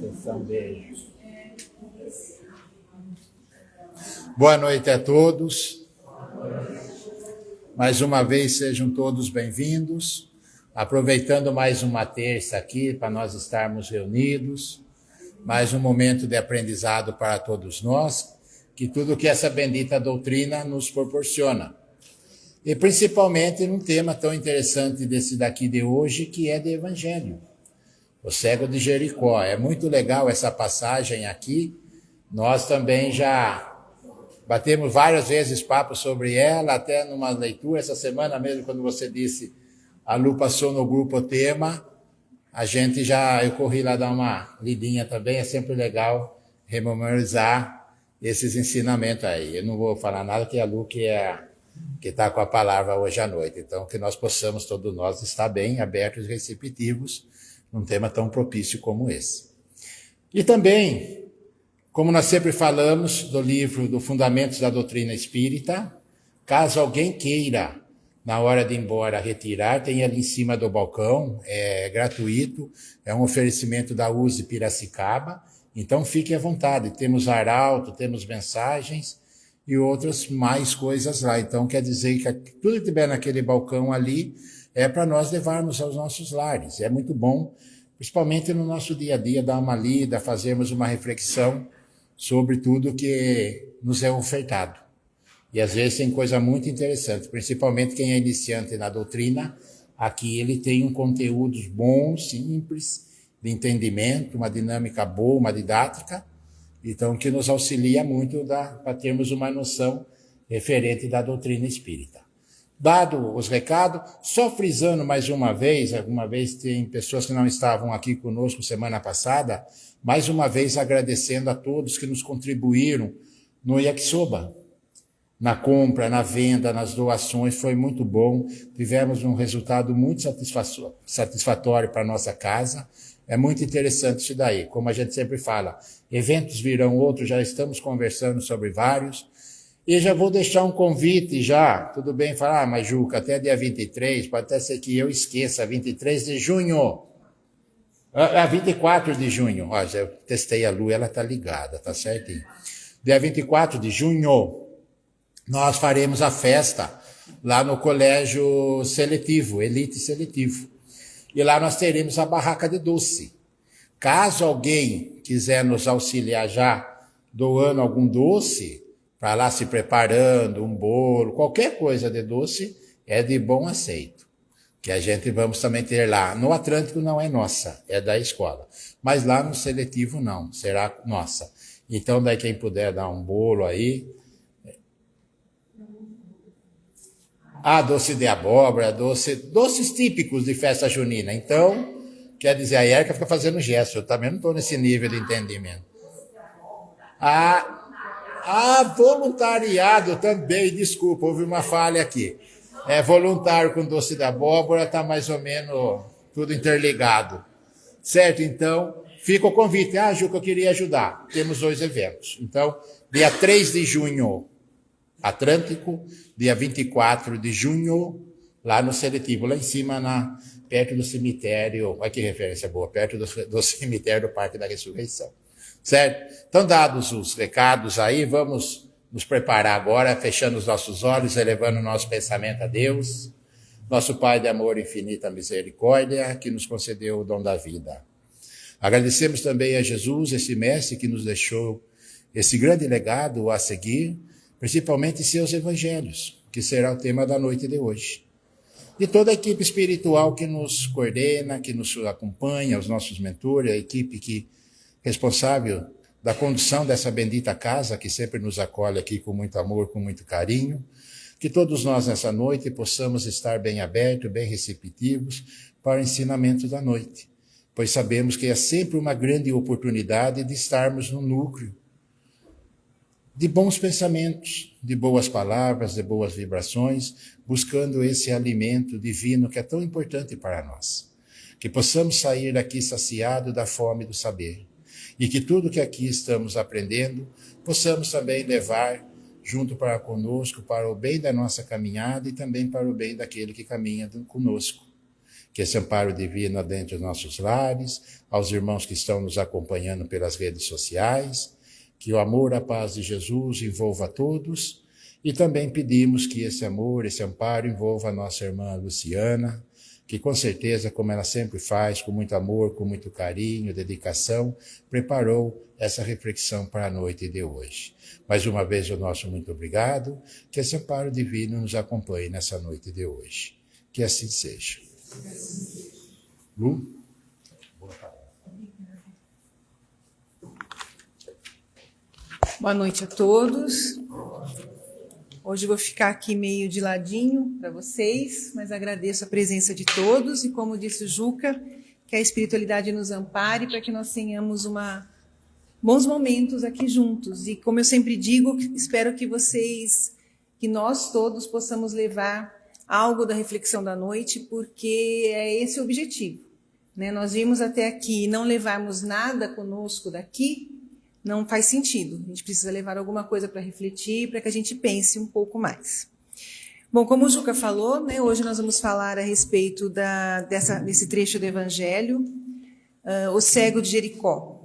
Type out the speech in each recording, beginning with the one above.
Atenção, beijo. Boa noite a todos. Mais uma vez, sejam todos bem-vindos. Aproveitando mais uma terça aqui para nós estarmos reunidos. Mais um momento de aprendizado para todos nós, que tudo que essa bendita doutrina nos proporciona. E principalmente num tema tão interessante desse daqui de hoje, que é de Evangelho. O cego de Jericó. É muito legal essa passagem aqui. Nós também já batemos várias vezes papo sobre ela, até numa leitura, essa semana mesmo, quando você disse, a Lu passou no grupo o tema, eu corri lá dar uma lidinha também, é sempre legal rememorizar esses ensinamentos aí. Eu não vou falar nada, que é a Lu que está com a palavra hoje à noite. Então, que nós possamos, todos nós, estar bem abertos e receptivos num tema tão propício como esse. E também, como nós sempre falamos do livro do Fundamentos da Doutrina Espírita, caso alguém queira, na hora de ir embora, retirar, tem ali em cima do balcão, é gratuito, é um oferecimento da USE Piracicaba, então fiquem à vontade, temos arauto, temos mensagens e outras mais coisas lá. Então quer dizer que tudo que tiver naquele balcão ali é para nós levarmos aos nossos lares. É muito bom, principalmente no nosso dia a dia, dar uma lida, fazermos uma reflexão sobre tudo que nos é ofertado. E às vezes tem coisa muito interessante, principalmente quem é iniciante na doutrina, aqui ele tem um conteúdo bom, simples, de entendimento, uma dinâmica boa, uma didática, então que nos auxilia muito para termos uma noção referente da doutrina espírita. Dado os recados, só frisando mais uma vez, alguma vez tem pessoas que não estavam aqui conosco semana passada, mais uma vez agradecendo a todos que nos contribuíram no Yakisoba, na compra, na venda, nas doações, foi muito bom, tivemos um resultado muito satisfatório para a nossa casa, é muito interessante isso daí, como a gente sempre fala, eventos virão outros, já estamos conversando sobre vários, e já vou deixar um convite já, tudo bem, falar, mas Juca, até dia 23, pode até ser que eu esqueça, 23 de junho, 24 de junho, ó, já testei a Lu, ela está ligada, tá certinho, dia 24 de junho, nós faremos a festa lá no Colégio Seletivo, Elite Seletivo. E lá nós teremos a barraca de doce. Caso alguém quiser nos auxiliar já doando algum doce, para lá se preparando, um bolo, qualquer coisa de doce, é de bom aceito. Que a gente vamos também ter lá. No Atlântico não é nossa, é da escola. Mas lá no Seletivo não, será nossa. Então daí quem puder dar um bolo aí, doce de abóbora, doces típicos de festa junina. Então, quer dizer, a Erika fica fazendo gesto, eu também não estou nesse nível de entendimento. Voluntariado também, desculpa, houve uma falha aqui. Voluntário com doce de abóbora, está mais ou menos tudo interligado. Certo? Então, fica o convite. Juca, eu queria ajudar. Temos 2 eventos. Então, dia 3 de junho, Atlântico, dia 24 de junho, lá no Seletivo, lá em cima, perto do cemitério, olha que referência boa, perto do cemitério do Parque da Ressurreição, certo? Então, dados os recados aí, vamos nos preparar agora, fechando os nossos olhos, elevando o nosso pensamento a Deus, nosso Pai de amor e infinita misericórdia, que nos concedeu o dom da vida. Agradecemos também a Jesus, esse mestre que nos deixou esse grande legado a seguir, principalmente seus evangelhos, que será o tema da noite de hoje. E toda a equipe espiritual que nos coordena, que nos acompanha, os nossos mentores, a equipe responsável da condução dessa bendita casa, que sempre nos acolhe aqui com muito amor, com muito carinho, que todos nós nessa noite possamos estar bem abertos, bem receptivos para o ensinamento da noite, pois sabemos que é sempre uma grande oportunidade de estarmos no núcleo de bons pensamentos, de boas palavras, de boas vibrações, buscando esse alimento divino que é tão importante para nós. Que possamos sair daqui saciados da fome do saber. E que tudo que aqui estamos aprendendo, possamos também levar junto para conosco, para o bem da nossa caminhada e também para o bem daquele que caminha conosco. que esse amparo divino adentre os nossos lares, aos irmãos que estão nos acompanhando pelas redes sociais, que o amor, a paz de Jesus envolva a todos, e também pedimos que esse amor, esse amparo envolva a nossa irmã Luciana, que com certeza, como ela sempre faz, com muito amor, com muito carinho, dedicação, preparou essa reflexão para a noite de hoje. Mais uma vez, o nosso muito obrigado, que esse amparo divino nos acompanhe nessa noite de hoje. Que assim seja. Lu? Boa noite a todos. Hoje eu vou ficar aqui meio de ladinho para vocês, mas agradeço a presença de todos e, como disse o Juca, que a espiritualidade nos ampare para que nós tenhamos bons momentos aqui juntos. E, como eu sempre digo, espero que nós todos possamos levar algo da reflexão da noite, porque é esse o objetivo, né? Nós vimos até aqui e não levarmos nada conosco daqui, não faz sentido. A gente precisa levar alguma coisa para refletir, para que a gente pense um pouco mais. Bom, como o Juca falou, né, hoje nós vamos falar a respeito desse trecho do Evangelho, o cego de Jericó.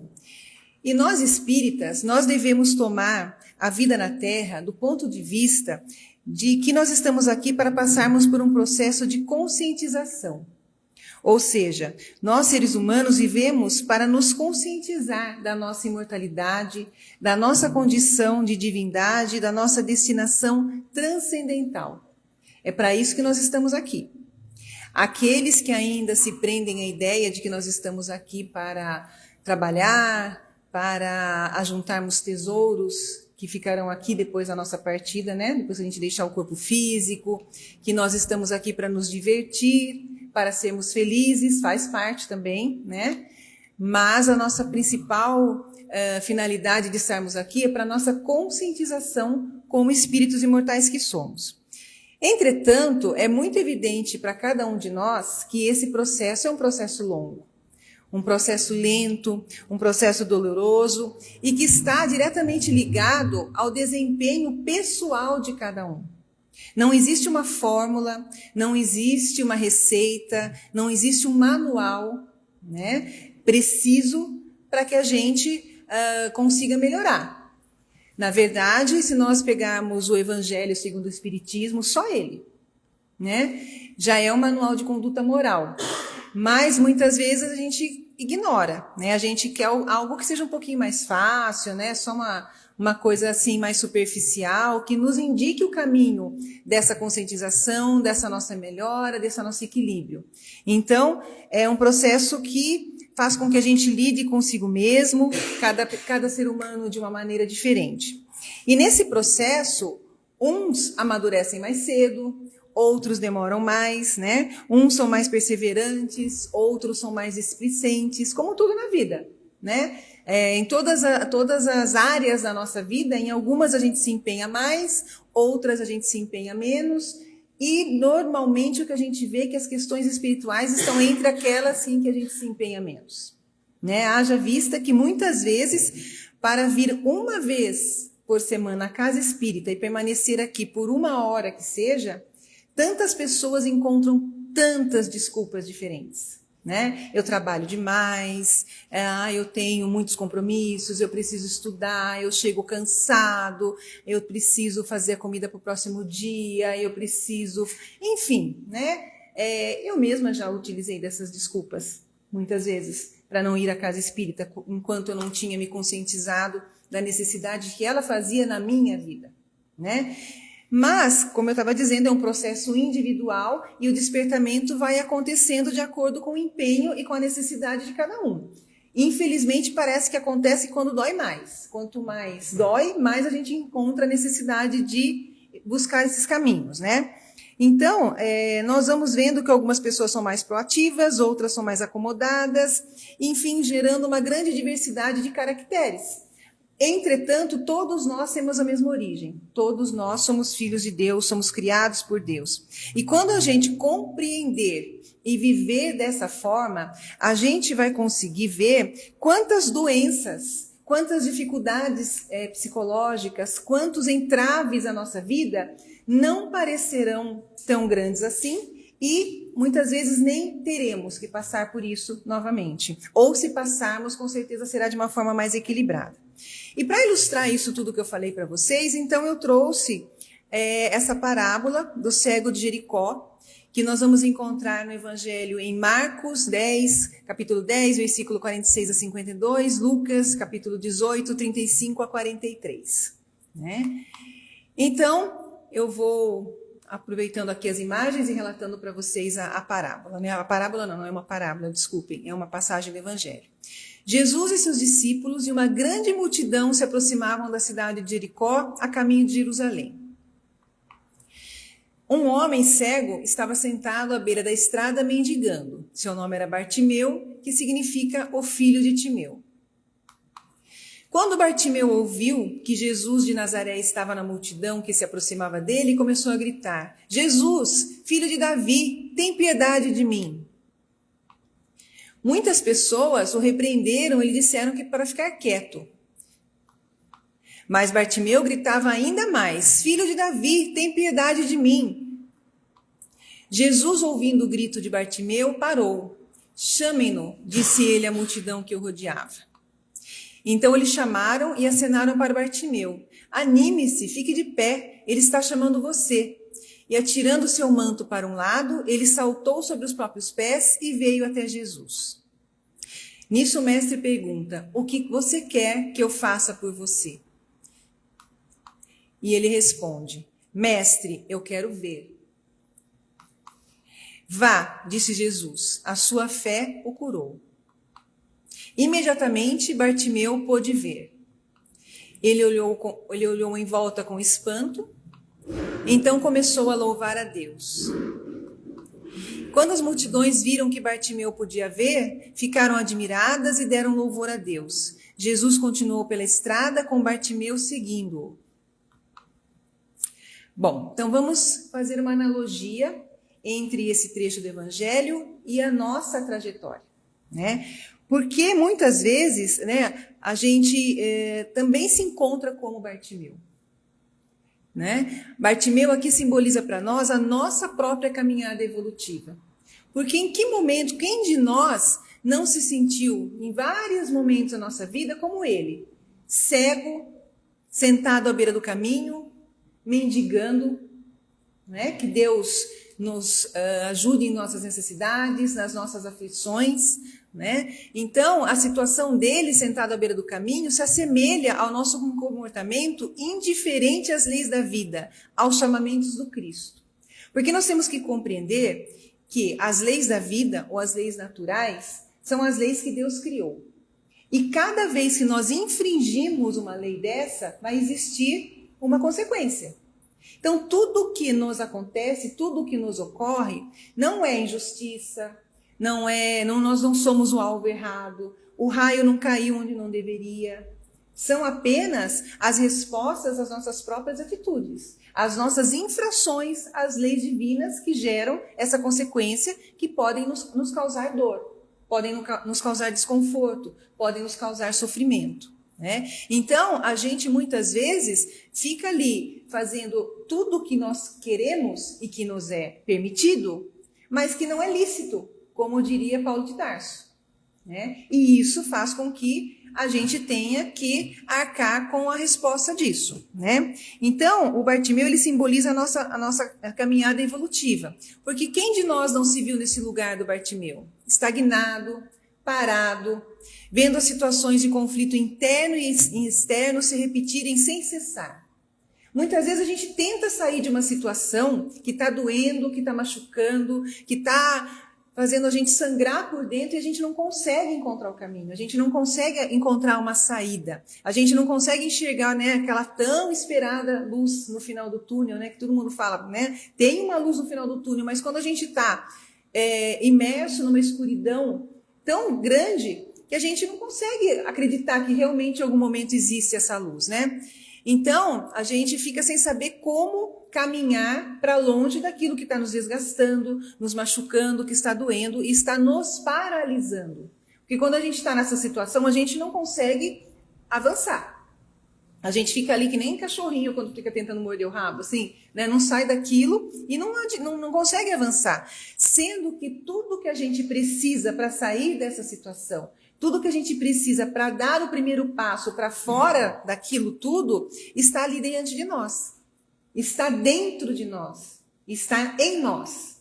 E nós espíritas, nós devemos tomar a vida na Terra do ponto de vista de que nós estamos aqui para passarmos por um processo de conscientização. Ou seja, nós seres humanos vivemos para nos conscientizar da nossa imortalidade, da nossa condição de divindade, da nossa destinação transcendental. É para isso que nós estamos aqui. Aqueles que ainda se prendem à ideia de que nós estamos aqui para trabalhar, para ajuntarmos tesouros que ficarão aqui depois da nossa partida, né? Depois que a gente deixar o corpo físico, que nós estamos aqui para nos divertir, para sermos felizes, faz parte também, né? Mas a nossa principal finalidade de estarmos aqui é para a nossa conscientização como espíritos imortais que somos. Entretanto, é muito evidente para cada um de nós que esse processo é um processo longo, um processo lento, um processo doloroso e que está diretamente ligado ao desempenho pessoal de cada um. Não existe uma fórmula, não existe uma receita, não existe um manual, né, preciso para que a gente consiga melhorar. Na verdade, se nós pegarmos o Evangelho segundo o Espiritismo, só ele, né, já é um manual de conduta moral. Mas muitas vezes a gente ignora, né? A gente quer algo que seja um pouquinho mais fácil, né? Só uma coisa assim mais superficial, que nos indique o caminho dessa conscientização, dessa nossa melhora, desse nosso equilíbrio. Então, é um processo que faz com que a gente lide consigo mesmo, cada ser humano de uma maneira diferente. E nesse processo, uns amadurecem mais cedo, outros demoram mais, né? Uns são mais perseverantes, outros são mais displicentes, como tudo na vida, né? Em todas as áreas da nossa vida, em algumas a gente se empenha mais, outras a gente se empenha menos, e normalmente o que a gente vê é que as questões espirituais estão entre aquelas sim que a gente se empenha menos, né? Haja vista que muitas vezes, para vir uma vez por semana à casa espírita e permanecer aqui por 1 hora que seja, tantas pessoas encontram tantas desculpas diferentes, né? Eu trabalho demais, eu tenho muitos compromissos, eu preciso estudar, eu chego cansado, eu preciso fazer a comida para o próximo dia, eu preciso... Enfim, né? Eu mesma já utilizei dessas desculpas, muitas vezes, para não ir à casa espírita, enquanto eu não tinha me conscientizado da necessidade que ela fazia na minha vida, né? Mas, como eu estava dizendo, é um processo individual e o despertamento vai acontecendo de acordo com o empenho e com a necessidade de cada um. Infelizmente, parece que acontece quando dói mais. Quanto mais dói, mais a gente encontra a necessidade de buscar esses caminhos, né? Então, nós vamos vendo que algumas pessoas são mais proativas, outras são mais acomodadas, enfim, gerando uma grande diversidade de caracteres. Entretanto, todos nós temos a mesma origem. Todos nós somos filhos de Deus, somos criados por Deus. E quando a gente compreender e viver dessa forma, a gente vai conseguir ver quantas doenças, quantas dificuldades psicológicas, quantos entraves à nossa vida não parecerão tão grandes assim e muitas vezes nem teremos que passar por isso novamente. Ou se passarmos, com certeza será de uma forma mais equilibrada. E para ilustrar isso tudo que eu falei para vocês, então eu trouxe essa parábola do cego de Jericó, que nós vamos encontrar no Evangelho em Marcos 10, capítulo 10, versículo 46 a 52, Lucas, capítulo 18, 35 a 43. Né? Então, eu vou aproveitando aqui as imagens e relatando para vocês a parábola. Né? A parábola não é uma parábola, desculpem, é uma passagem do Evangelho. Jesus e seus discípulos e uma grande multidão se aproximavam da cidade de Jericó a caminho de Jerusalém. Um homem cego estava sentado à beira da estrada mendigando. Seu nome era Bartimeu, que significa o filho de Timeu. Quando Bartimeu ouviu que Jesus de Nazaré estava na multidão que se aproximava dele, começou a gritar: Jesus, filho de Davi, tem piedade de mim. Muitas pessoas o repreenderam e lhe disseram que para ficar quieto. Mas Bartimeu gritava ainda mais: Filho de Davi, tem piedade de mim. Jesus, ouvindo o grito de Bartimeu, parou. Chamem-no, disse ele à multidão que o rodeava. Então eles chamaram e acenaram para Bartimeu. Anime-se, fique de pé, ele está chamando você. E atirando seu manto para um lado, ele saltou sobre os próprios pés e veio até Jesus. Nisso o mestre pergunta: o que você quer que eu faça por você? E ele responde: Mestre, eu quero ver. Vá, disse Jesus, a sua fé o curou. Imediatamente Bartimeu pôde ver. Ele olhou em volta com espanto, então começou a louvar a Deus. Quando as multidões viram que Bartimeu podia ver, ficaram admiradas e deram louvor a Deus. Jesus continuou pela estrada com Bartimeu seguindo-o. Bom, então vamos fazer uma analogia entre esse trecho do Evangelho e a nossa trajetória, né? Porque muitas vezes, né, a gente também se encontra como Bartimeu. Né? Bartimeu aqui simboliza para nós a nossa própria caminhada evolutiva. Porque em que momento, quem de nós não se sentiu, em vários momentos da nossa vida, como ele? Cego, sentado à beira do caminho, mendigando, né? Que Deus nos ajude em nossas necessidades, nas nossas aflições, né? Então, a situação dele sentado à beira do caminho se assemelha ao nosso comportamento indiferente às leis da vida, aos chamamentos do Cristo. Porque nós temos que compreender que as leis da vida ou as leis naturais são as leis que Deus criou. E cada vez que nós infringimos uma lei dessa, vai existir uma consequência. Então, tudo o que nos acontece, tudo o que nos ocorre, não é injustiça, nós não somos o alvo errado, o raio não caiu onde não deveria. São apenas as respostas às nossas próprias atitudes, às nossas infrações às leis divinas que geram essa consequência, que podem nos causar dor, podem nos causar desconforto, podem nos causar sofrimento. Né? Então, a gente muitas vezes fica ali fazendo tudo o que nós queremos e que nos é permitido, mas que não é lícito, como diria Paulo de Tarso. Né? E isso faz com que a gente tenha que arcar com a resposta disso. Né? Então, o Bartimeu ele simboliza a nossa caminhada evolutiva. Porque quem de nós não se viu nesse lugar do Bartimeu? Estagnado, parado, vendo as situações de conflito interno e externo se repetirem sem cessar. Muitas vezes a gente tenta sair de uma situação que está doendo, que está machucando, que está fazendo a gente sangrar por dentro, e a gente não consegue encontrar o caminho, a gente não consegue encontrar uma saída, a gente não consegue enxergar, né, aquela tão esperada luz no final do túnel, né, que todo mundo fala, né, tem uma luz no final do túnel, mas quando a gente está imerso numa escuridão tão grande, que a gente não consegue acreditar que realmente em algum momento existe essa luz, né? Então, a gente fica sem saber como caminhar para longe daquilo que está nos desgastando, nos machucando, que está doendo e está nos paralisando. Porque quando a gente está nessa situação, a gente não consegue avançar. A gente fica ali que nem cachorrinho quando fica tentando morder o rabo, assim, né? Não sai daquilo e não consegue avançar. Sendo que tudo que a gente precisa para sair dessa situação, tudo que a gente precisa para dar o primeiro passo para fora daquilo tudo, está ali diante de nós. Está dentro de nós. Está em nós.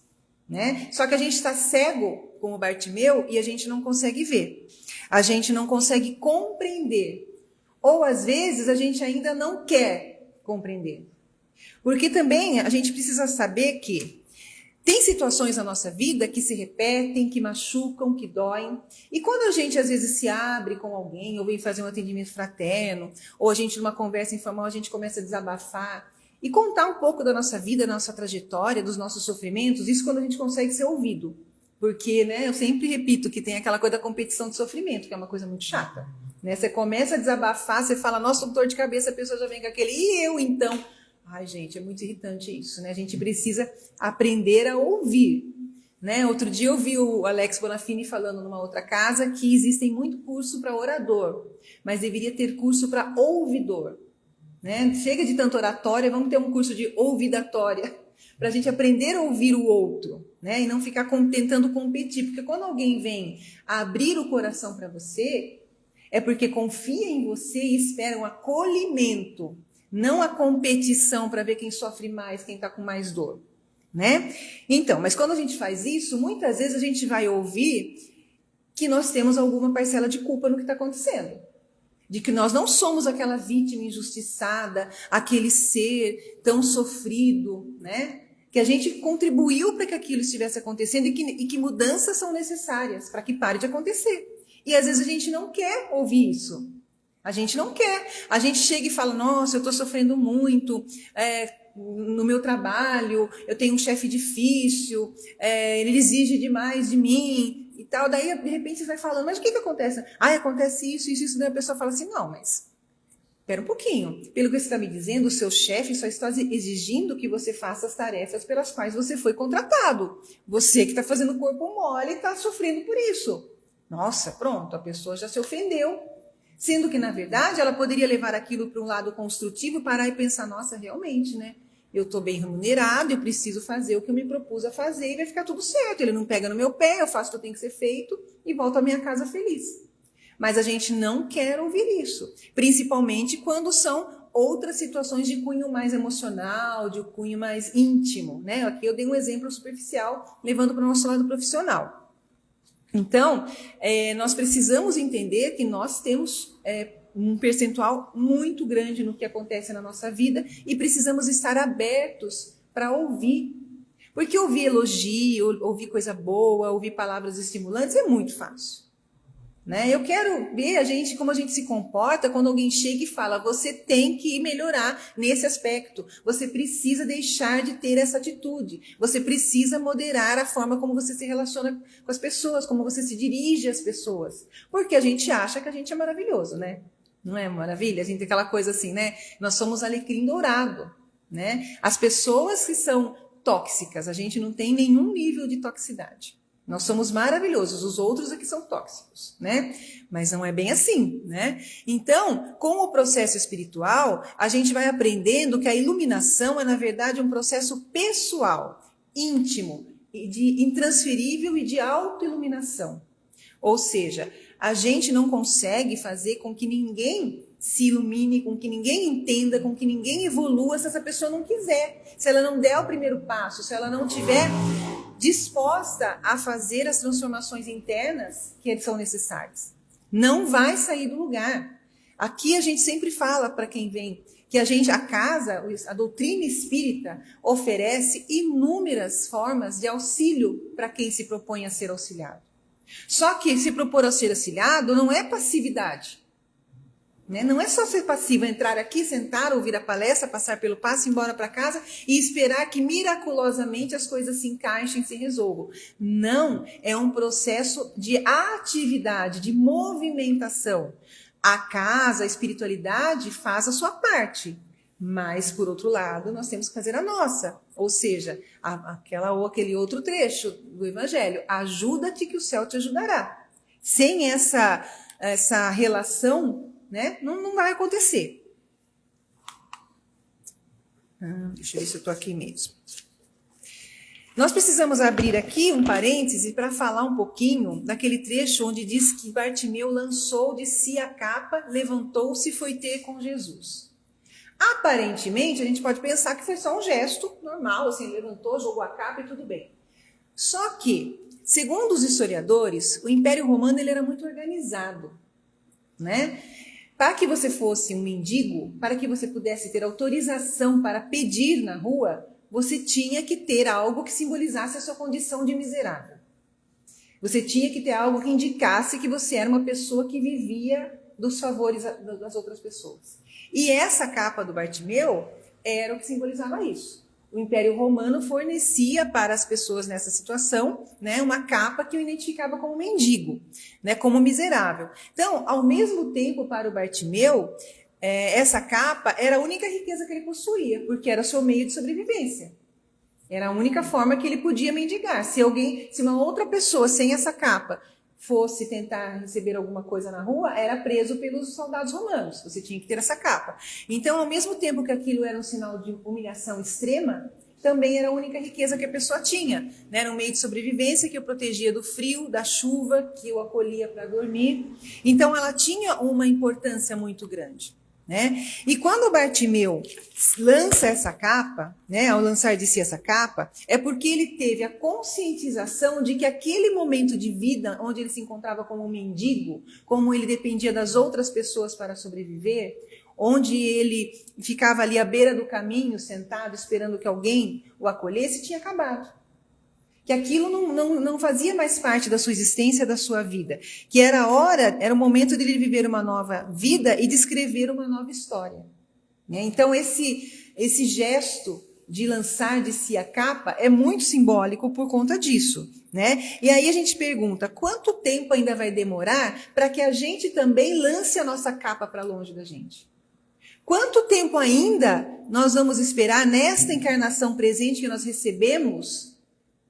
Né? Só que a gente está cego, como Bartimeu, e a gente não consegue ver. A gente não consegue compreender. Ou, às vezes, a gente ainda não quer compreender. Porque também a gente precisa saber que tem situações na nossa vida que se repetem, que machucam, que doem. E quando a gente, às vezes, se abre com alguém, ou vem fazer um atendimento fraterno, ou a gente, numa conversa informal, a gente começa a desabafar e contar um pouco da nossa vida, da nossa trajetória, dos nossos sofrimentos, isso quando a gente consegue ser ouvido. Porque, né, eu sempre repito que tem aquela coisa da competição de sofrimento, que é uma coisa muito chata. Né? Você começa a desabafar, você fala, nossa, tô com dor de cabeça, a pessoa já vem com aquele, e eu então? Ai, gente, é muito irritante isso, né? A gente precisa aprender a ouvir. Né? Outro dia eu vi o Alex Bonafini falando numa outra casa que existem muito curso para orador, mas deveria ter curso para ouvidor. Né? Chega de tanto oratória, vamos ter um curso de ouvidatória, para a gente aprender a ouvir o outro, né? E não ficar tentando competir, porque quando alguém vem abrir o coração para você, é porque confia em você e espera um acolhimento, não a competição para ver quem sofre mais, quem está com mais dor, né? Então, mas quando a gente faz isso, muitas vezes a gente vai ouvir que nós temos alguma parcela de culpa no que está acontecendo. De que nós não somos aquela vítima injustiçada, aquele ser tão sofrido, né? Que a gente contribuiu para que aquilo estivesse acontecendo e que mudanças são necessárias para que pare de acontecer. E às vezes a gente não quer ouvir isso. A gente não quer. A gente chega e fala, nossa, eu estou sofrendo muito no meu trabalho, eu tenho um chefe difícil, ele exige demais de mim e tal. Daí, de repente, você vai falando, mas o que acontece? Ah, acontece isso, isso, isso. Daí a pessoa fala assim, não, mas espera um pouquinho. Pelo que você está me dizendo, o seu chefe só está exigindo que você faça as tarefas pelas quais você foi contratado. Você que está fazendo o corpo mole e está sofrendo por isso. Nossa, pronto, a pessoa já se ofendeu. Sendo que, na verdade, ela poderia levar aquilo para um lado construtivo, parar e pensar, nossa, realmente, né? Eu estou bem remunerado, eu preciso fazer o que eu me propus a fazer e vai ficar tudo certo. Ele não pega no meu pé, eu faço o que tem que ser feito e volto à minha casa feliz. Mas a gente não quer ouvir isso, principalmente quando são outras situações de cunho mais emocional, de cunho mais íntimo, né? Aqui eu dei um exemplo superficial, levando para o nosso lado profissional. Então, nós precisamos entender que nós temos um percentual muito grande no que acontece na nossa vida e precisamos estar abertos para ouvir. Porque ouvir elogio, ouvir coisa boa, ouvir palavras estimulantes é muito fácil. Né? Eu quero ver como a gente se comporta quando alguém chega e fala, você tem que melhorar nesse aspecto, você precisa deixar de ter essa atitude, você precisa moderar a forma como você se relaciona com as pessoas, como você se dirige às pessoas, porque a gente acha que a gente é maravilhoso, né? Não é maravilha? A gente tem aquela coisa assim, né? Nós somos alecrim dourado, né? As pessoas que são tóxicas, a gente não tem nenhum nível de toxicidade. Nós somos maravilhosos, os outros é que são tóxicos, né? Mas não é bem assim, né? Então, com o processo espiritual, a gente vai aprendendo que a iluminação é, na verdade, um processo pessoal, íntimo, intransferível e de autoiluminação. Ou seja, a gente não consegue fazer com que ninguém se ilumine, com que ninguém entenda, com que ninguém evolua se essa pessoa não quiser. Se ela não der o primeiro passo, se ela não tiver disposta a fazer as transformações internas que são necessárias. Não vai sair do lugar. Aqui a gente sempre fala para quem vem que a casa, a doutrina espírita, oferece inúmeras formas de auxílio para quem se propõe a ser auxiliado. Só que se propor a ser auxiliado não é passividade. Né? Não é só ser passivo, entrar aqui, sentar, ouvir a palestra, passar pelo passo, ir embora para casa e esperar que miraculosamente as coisas se encaixem e se resolvam. Não, é um processo de atividade, de movimentação. A casa, a espiritualidade faz a sua parte, mas, por outro lado, nós temos que fazer a nossa. Ou seja, aquele outro trecho do Evangelho, ajuda-te que o céu te ajudará. Sem essa relação, né, não vai acontecer. Deixa eu ver se eu estou aqui mesmo. Nós precisamos abrir aqui um parêntese para falar um pouquinho daquele trecho onde diz que Bartimeu lançou de si a capa, levantou-se e foi ter com Jesus. Aparentemente, a gente pode pensar que foi só um gesto normal, assim, ele levantou, jogou a capa e tudo bem. Só que, segundo os historiadores, o Império Romano ele era muito organizado, né? Para que você fosse um mendigo, para que você pudesse ter autorização para pedir na rua, você tinha que ter algo que simbolizasse a sua condição de miserável. Você tinha que ter algo que indicasse que você era uma pessoa que vivia dos favores das outras pessoas. E essa capa do Bartimeu era o que simbolizava isso. O Império Romano fornecia para as pessoas nessa situação, né, uma capa que o identificava como mendigo, né, como miserável. Então, ao mesmo tempo, para o Bartimeu, essa capa era a única riqueza que ele possuía, porque era o seu meio de sobrevivência. Era a única forma que ele podia mendigar. Se uma outra pessoa sem essa capa fosse tentar receber alguma coisa na rua, era preso pelos soldados romanos. Você tinha que ter essa capa. Então, ao mesmo tempo que aquilo era um sinal de humilhação extrema, também era a única riqueza que a pessoa tinha, né? Era um meio de sobrevivência que o protegia do frio, da chuva, que o acolhia para dormir. Então, ela tinha uma importância muito grande, né? E quando o Bartimeu lança essa capa, né, ao lançar de si essa capa, é porque ele teve a conscientização de que aquele momento de vida, onde ele se encontrava como um mendigo, como ele dependia das outras pessoas para sobreviver, onde ele ficava ali à beira do caminho, sentado, esperando que alguém o acolhesse, tinha acabado. Que aquilo não fazia mais parte da sua existência, da sua vida. Que era o momento de ele viver uma nova vida e de escrever uma nova história. Então, esse gesto de lançar de si a capa é muito simbólico por conta disso, né? E aí a gente pergunta, quanto tempo ainda vai demorar para que a gente também lance a nossa capa para longe da gente? Quanto tempo ainda nós vamos esperar nesta encarnação presente que nós recebemos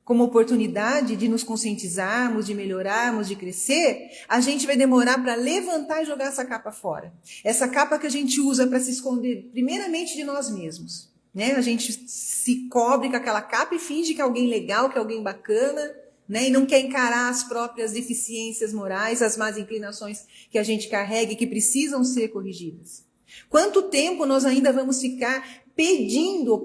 como oportunidade de nos conscientizarmos, de melhorarmos, de crescer, a gente vai demorar para levantar e jogar essa capa fora. Essa capa que a gente usa para se esconder, primeiramente, de nós mesmos, né? A gente se cobre com aquela capa e finge que é alguém legal, que é alguém bacana, né? E não quer encarar as próprias deficiências morais, as más inclinações que a gente carrega e que precisam ser corrigidas. Quanto tempo nós ainda vamos ficar pedindo,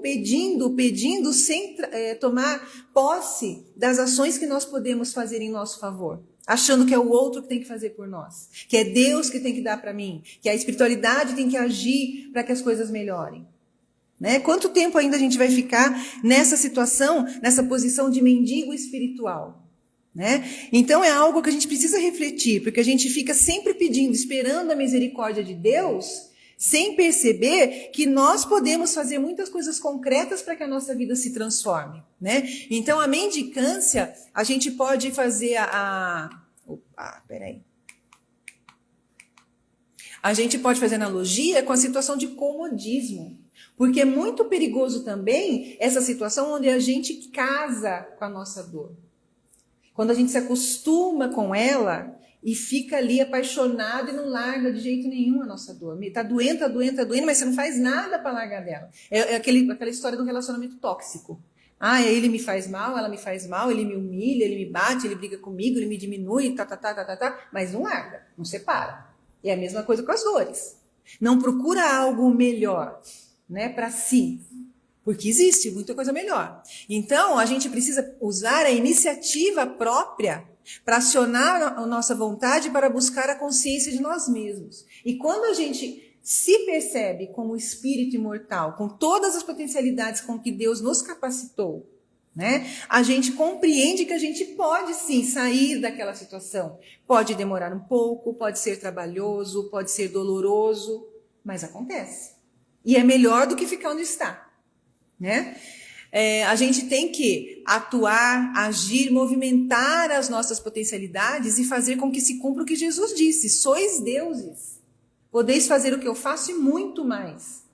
sem tomar posse das ações que nós podemos fazer em nosso favor, achando que é o outro que tem que fazer por nós, que é Deus que tem que dar para mim, que a espiritualidade tem que agir para que as coisas melhorem, né? Quanto tempo ainda a gente vai ficar nessa situação, nessa posição de mendigo espiritual, né? Então é algo que a gente precisa refletir, porque a gente fica sempre pedindo, esperando a misericórdia de Deus, sem perceber que nós podemos fazer muitas coisas concretas para que a nossa vida se transforme, né? Então, a mendicância, a gente pode fazer A gente pode fazer analogia com a situação de comodismo, porque é muito perigoso também essa situação onde a gente casa com a nossa dor. Quando a gente se acostuma com ela e fica ali apaixonado e não larga de jeito nenhum a nossa dor. Tá doendo, mas você não faz nada para largar dela. É aquela história do relacionamento tóxico. Ele me faz mal, ela me faz mal, ele me humilha, ele me bate, ele briga comigo, ele me diminui, mas não larga, não separa. É a mesma coisa com as dores. Não procura algo melhor, né, para si, porque existe muita coisa melhor. Então, a gente precisa usar a iniciativa própria para acionar a nossa vontade para buscar a consciência de nós mesmos. E quando a gente se percebe como espírito imortal, com todas as potencialidades com que Deus nos capacitou, né, a gente compreende que a gente pode sim sair daquela situação. Pode demorar um pouco, pode ser trabalhoso, pode ser doloroso, mas acontece. E é melhor do que ficar onde está, né? A gente tem que atuar, agir, movimentar as nossas potencialidades e fazer com que se cumpra o que Jesus disse. Sois deuses. Podeis fazer o que eu faço e muito mais.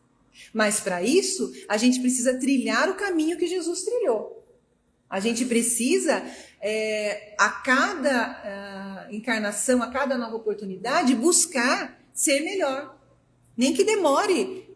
Mas para isso, a gente precisa trilhar o caminho que Jesus trilhou. A gente precisa, a cada encarnação, a cada nova oportunidade, buscar ser melhor. Nem que demore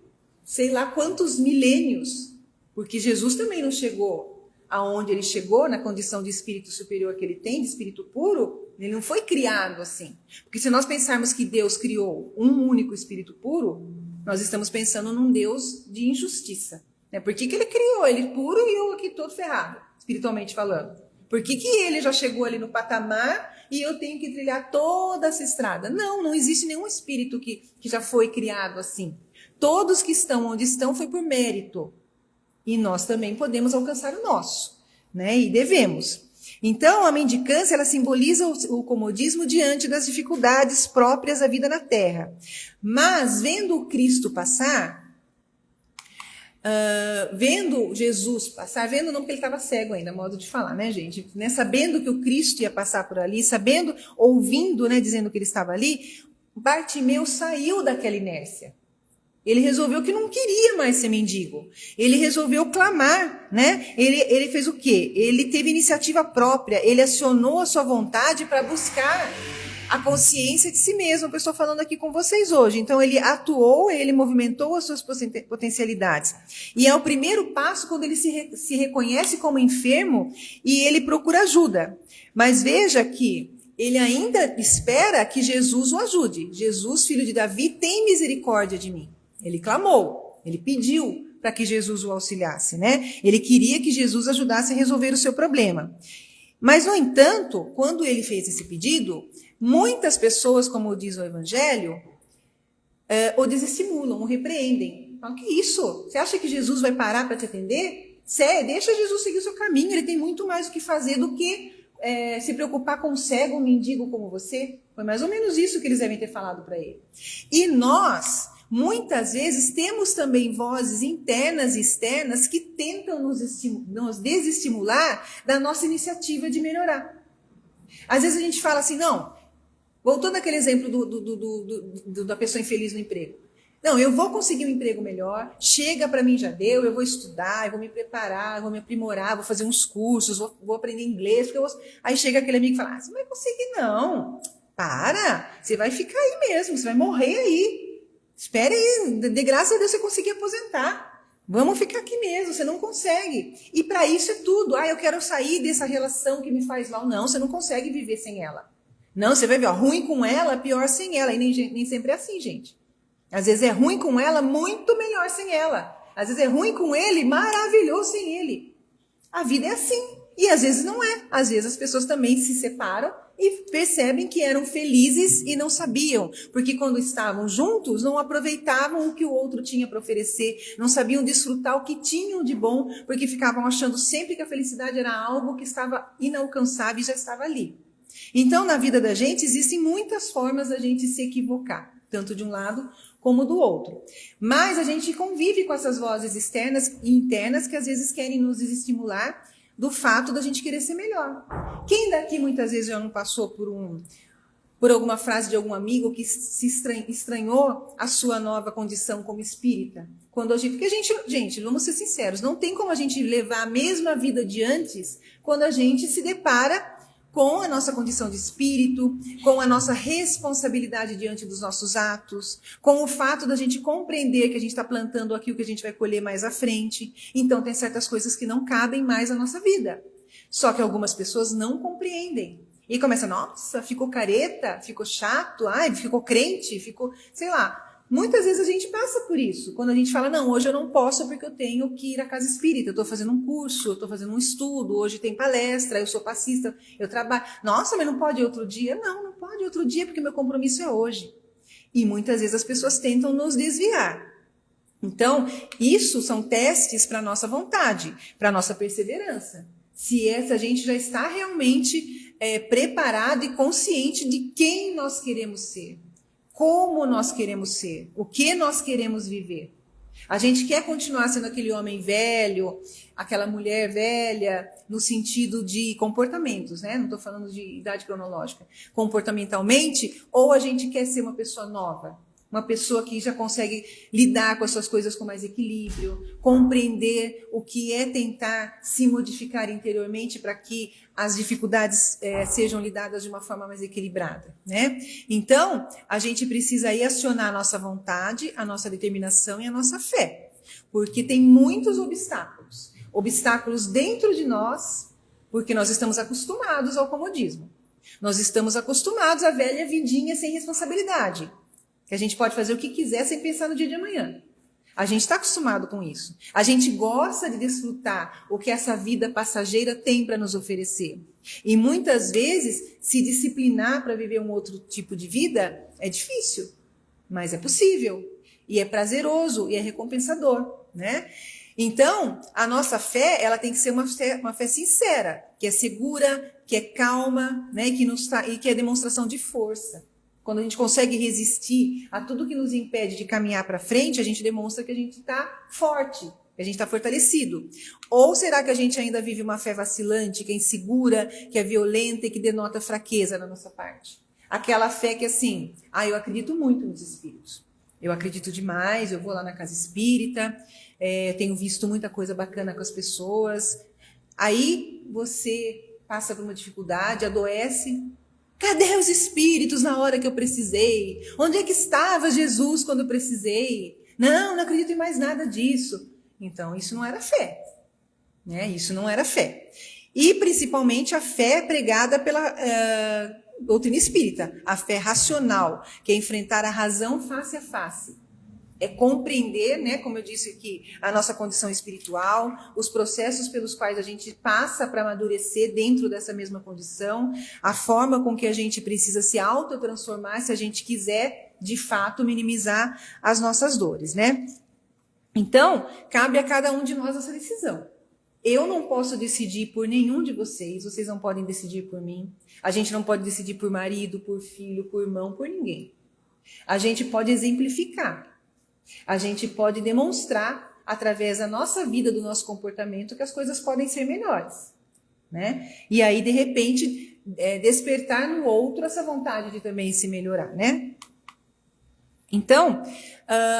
sei lá quantos milênios, porque Jesus também não chegou aonde ele chegou, na condição de espírito superior que ele tem, de espírito puro. Ele não foi criado assim. Porque se nós pensarmos que Deus criou um único espírito puro, nós estamos pensando num Deus de injustiça. Né? Por que ele criou ele puro e eu aqui todo ferrado, espiritualmente falando? Por que ele já chegou ali no patamar e eu tenho que trilhar toda essa estrada? Não existe nenhum espírito que já foi criado assim. Todos que estão onde estão foi por mérito. E nós também podemos alcançar o nosso, né? E devemos. Então, a mendicância, ela simboliza o comodismo diante das dificuldades próprias da vida na Terra. Mas, vendo o Cristo passar, vendo Jesus passar, vendo não porque ele estava cego ainda, modo de falar, né, gente? Né? Sabendo que o Cristo ia passar por ali, sabendo, ouvindo, né, dizendo que ele estava ali, Bartimeu saiu daquela inércia. Ele resolveu que não queria mais ser mendigo. Ele resolveu clamar, né? Ele fez o quê? Ele teve iniciativa própria. Ele acionou a sua vontade para buscar a consciência de si mesmo. Eu estou falando aqui com vocês hoje. Então, ele atuou, ele movimentou as suas potencialidades. E é o primeiro passo quando ele se reconhece como enfermo e ele procura ajuda. Mas veja que ele ainda espera que Jesus o ajude. Jesus, filho de Davi, tem misericórdia de mim. Ele clamou, ele pediu para que Jesus o auxiliasse, né? Ele queria que Jesus ajudasse a resolver o seu problema. Mas, no entanto, quando ele fez esse pedido, muitas pessoas, como diz o Evangelho, o desestimulam, o repreendem. Falam, que isso? Você acha que Jesus vai parar para te atender? Sério, deixa Jesus seguir o seu caminho, ele tem muito mais o que fazer do que se preocupar com um cego, um mendigo como você. Foi mais ou menos isso que eles devem ter falado para ele. E nós, muitas vezes, temos também vozes internas e externas que tentam nos desestimular da nossa iniciativa de melhorar. Às vezes a gente fala assim, não, voltando àquele exemplo da pessoa infeliz no emprego. Não, eu vou conseguir um emprego melhor, chega para mim já deu, eu vou estudar, eu vou me preparar, eu vou me aprimorar, vou fazer uns cursos, vou aprender inglês. Aí chega aquele amigo e fala, você não vai conseguir não, para, você vai ficar aí mesmo, você vai morrer aí. Espere aí, de graças a Deus você conseguir aposentar. Vamos ficar aqui mesmo, você não consegue. E para isso é tudo. Eu quero sair dessa relação que me faz mal. Não, você não consegue viver sem ela. Não, você vai ver, ruim com ela, pior sem ela. E nem sempre é assim, gente. Às vezes é ruim com ela, muito melhor sem ela. Às vezes é ruim com ele, maravilhoso sem ele. A vida é assim. E às vezes não é. Às vezes as pessoas também se separam e percebem que eram felizes e não sabiam, porque quando estavam juntos não aproveitavam o que o outro tinha para oferecer, não sabiam desfrutar o que tinham de bom, porque ficavam achando sempre que a felicidade era algo que estava inalcançável e já estava ali. Então, na vida da gente, existem muitas formas da gente se equivocar, tanto de um lado como do outro. Mas a gente convive com essas vozes externas e internas que às vezes querem nos desestimular do fato da gente querer ser melhor. Quem daqui muitas vezes já não passou por alguma frase de algum amigo que se estranhou a sua nova condição como espírita? Porque gente, vamos ser sinceros, não tem como a gente levar a mesma vida de antes quando a gente se depara com a nossa condição de espírito, com a nossa responsabilidade diante dos nossos atos, com o fato da gente compreender que a gente está plantando aqui o que a gente vai colher mais à frente. Então, tem certas coisas que não cabem mais na nossa vida. Só que algumas pessoas não compreendem. E começa, nossa, ficou careta, ficou chato, ficou crente, ficou, sei lá. Muitas vezes a gente passa por isso. Quando a gente fala, não, hoje eu não posso porque eu tenho que ir à casa espírita. Eu estou fazendo um curso, eu estou fazendo um estudo, hoje tem palestra, eu sou passista, eu trabalho. Nossa, mas não pode outro dia? Não pode outro dia porque meu compromisso é hoje. E muitas vezes as pessoas tentam nos desviar. Então, isso são testes para a nossa vontade, para a nossa perseverança. Se a gente já está realmente preparado e consciente de quem nós queremos ser. Como nós queremos ser, o que nós queremos viver. A gente quer continuar sendo aquele homem velho, aquela mulher velha, no sentido de comportamentos, né? Não estou falando de idade cronológica. Comportamentalmente, ou a gente quer ser uma pessoa nova, uma pessoa que já consegue lidar com as suas coisas com mais equilíbrio, compreender o que é tentar se modificar interiormente para que as dificuldades sejam lidadas de uma forma mais equilibrada, né? Então, a gente precisa aí acionar a nossa vontade, a nossa determinação e a nossa fé, porque tem muitos obstáculos. Obstáculos dentro de nós, porque nós estamos acostumados ao comodismo. Nós estamos acostumados à velha vidinha sem responsabilidade, que a gente pode fazer o que quiser sem pensar no dia de amanhã. A gente está acostumado com isso. A gente gosta de desfrutar o que essa vida passageira tem para nos oferecer. E muitas vezes, se disciplinar para viver um outro tipo de vida é difícil, mas é possível. E é prazeroso e é recompensador, né? Então, a nossa fé, ela tem que ser uma fé sincera, que é segura, que é calma, né? E que é demonstração de força. Quando a gente consegue resistir a tudo que nos impede de caminhar para frente, a gente demonstra que a gente está forte, que a gente está fortalecido. Ou será que a gente ainda vive uma fé vacilante, que é insegura, que é violenta e que denota fraqueza na nossa parte? Aquela fé que assim, eu acredito muito nos espíritos. Eu acredito demais, eu vou lá na casa espírita, tenho visto muita coisa bacana com as pessoas. Aí você passa por uma dificuldade, adoece. Cadê os espíritos na hora que eu precisei? Onde é que estava Jesus quando eu precisei? Não acredito em mais nada disso. Então, isso não era fé, né? Isso não era fé. E, principalmente, a fé pregada pela doutrina espírita, a fé racional, que é enfrentar a razão face a face. É compreender, né, como eu disse aqui, a nossa condição espiritual, os processos pelos quais a gente passa para amadurecer dentro dessa mesma condição, a forma com que a gente precisa se autotransformar se a gente quiser, de fato, minimizar as nossas dores, né? Então, cabe a cada um de nós essa decisão. Eu não posso decidir por nenhum de vocês, vocês não podem decidir por mim, a gente não pode decidir por marido, por filho, por irmão, por ninguém. A gente pode exemplificar. A gente pode demonstrar, através da nossa vida, do nosso comportamento, que as coisas podem ser melhores, né? E aí, de repente, despertar no outro essa vontade de também se melhorar, né? Então,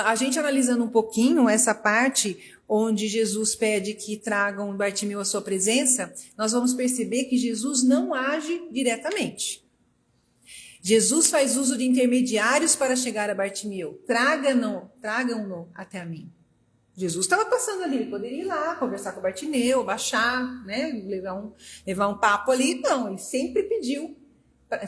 a gente analisando um pouquinho essa parte onde Jesus pede que tragam Bartimeu à sua presença, nós vamos perceber que Jesus não age diretamente. Jesus faz uso de intermediários para chegar a Bartimeu. Tragam-no até a mim. Jesus estava passando ali, ele poderia ir lá, conversar com o Bartimeu, baixar, né, levar um papo ali. Não, ele sempre pediu.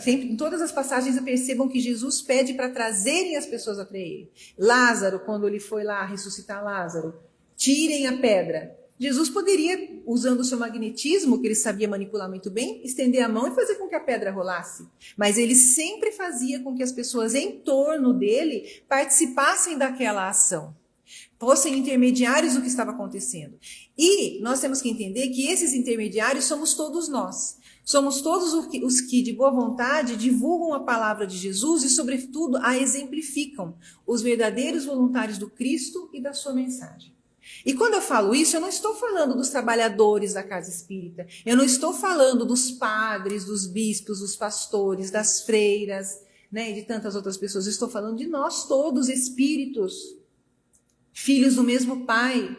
Sempre, em todas as passagens percebam que Jesus pede para trazerem as pessoas até ele. Lázaro, quando ele foi lá ressuscitar Lázaro, tirem a pedra. Jesus poderia, usando o seu magnetismo, que ele sabia manipular muito bem, estender a mão e fazer com que a pedra rolasse. Mas ele sempre fazia com que as pessoas em torno dele participassem daquela ação, fossem intermediários do que estava acontecendo. E nós temos que entender que esses intermediários somos todos nós. Somos todos os que, de boa vontade, divulgam a palavra de Jesus e, sobretudo, a exemplificam, os verdadeiros voluntários do Cristo e da sua mensagem. E quando eu falo isso, eu não estou falando dos trabalhadores da casa espírita, eu não estou falando dos padres, dos bispos, dos pastores, das freiras, né, e de tantas outras pessoas. Eu estou falando de nós todos, espíritos, filhos do mesmo Pai,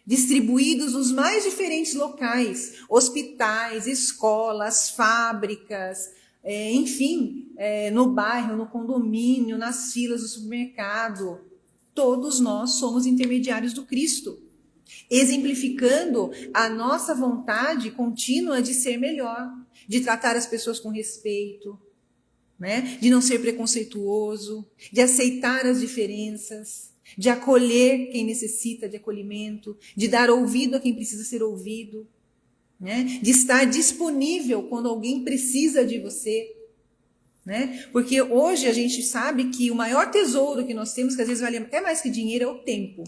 distribuídos nos mais diferentes locais, hospitais, escolas, fábricas, enfim, no bairro, no condomínio, nas filas do supermercado. Todos nós somos intermediários do Cristo, exemplificando a nossa vontade contínua de ser melhor, de tratar as pessoas com respeito, né? De não ser preconceituoso, de aceitar as diferenças, de acolher quem necessita de acolhimento, de dar ouvido a quem precisa ser ouvido, né? De estar disponível quando alguém precisa de você. Né? Porque hoje a gente sabe que o maior tesouro que nós temos, que às vezes vale até mais que dinheiro, é o tempo.